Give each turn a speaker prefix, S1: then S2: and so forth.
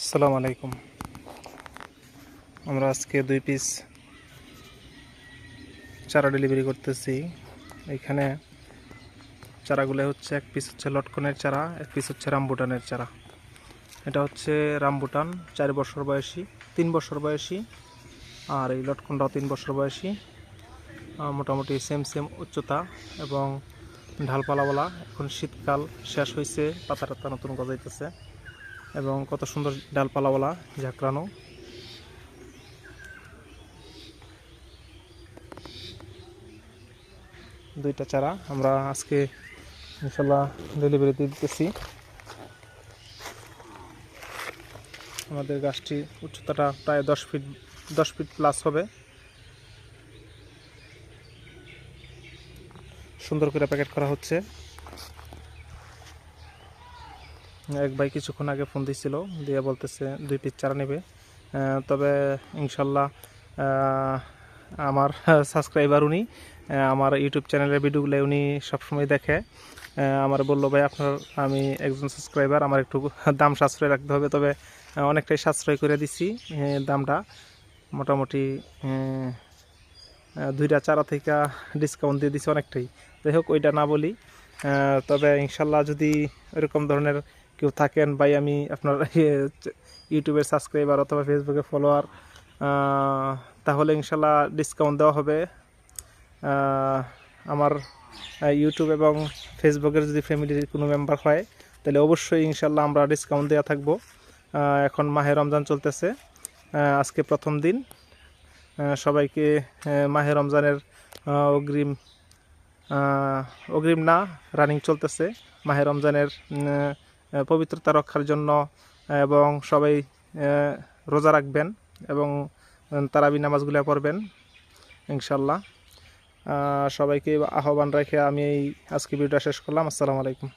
S1: আসসালামু আলাইকুম। আমরা আজকে 2 পিস চারা ডেলিভারি করতেছি। এখানে চারাগুলো হচ্ছে, এক পিস হচ্ছে লটকনের চারা, এক পিস হচ্ছে রামবুটানের চারা। এটা হচ্ছে রামবুটান 4 বছর বয়সী, 3 বছর বয়সী, আর এই লটকনটাও 3 বছর বয়সী। মোটামুটি সেম উচ্চতা এবং ঢালপালাওয়ালা। এখন শীতকাল শেষ হয়েছে, পাতা টাতা নতুন গজাইতেছে এবং কত সুন্দর ডালপালাওয়ালা ঝাঁকড়ানো। দুইটা চারা আমরা আজকে ইনশাল্লাহ ডেলিভারি দিতেছি। আমাদের গাছটি উচ্চতাটা প্রায় 10 ফিট প্লাস হবে। সুন্দর করে প্যাকেট করা হচ্ছে। এক ভাই কিছুক্ষণ আগে ফোন দিছিল, দিয়ে বলতেছে 2 পিস চারা নেবে। তবে ইনশাল্লাহ আমার সাবস্ক্রাইবার উনি, আমার ইউটিউব চ্যানেলের ভিডিওগুলো উনি সবসময় দেখে। আমার বললো, ভাই আমি একজন সাবস্ক্রাইবার, আমার একটু দাম সাশ্রয় রাখতে হবে। তবে অনেকটাই সাশ্রয় করে দিছি দামটা। মোটামুটি 2টা চারা থেকে ডিসকাউন্ট দিয়ে দিছি অনেকটাই। যাই হোক, ওইটা না বলি। তবে ইনশাল্লাহ যদি এরকম ধরনের কেউ থাকেন, ভাই আমি আপনার ইউটিউবের সাবস্ক্রাইবার অথবা ফেসবুকে ফলোয়ার, তাহলে ইনশাল্লাহ ডিসকাউন্ট দেওয়া হবে। আমার ইউটিউব এবং ফেসবুকের যদি ফ্যামিলির কোনো মেম্বার হয়, তাহলে অবশ্যই ইনশাল্লাহ আমরা ডিসকাউন্ট দেওয়া থাকবো। এখন মাহে রমজান চলতেছে, আজকে প্রথম দিন। সবাইকে মাহে রমজানের অগ্রিম না, রানিং চলতেছে মাহে রমজানের পবিত্রতা রক্ষার জন্য, এবং সবাই রোজা রাখবেন এবং তারাবি নামাজগুলো পড়বেন ইনশাল্লাহ। সবাইকে আহ্বান রেখে আমি আজকে ভিডিওটা শেষ করলাম। আসসালামু আলাইকুম।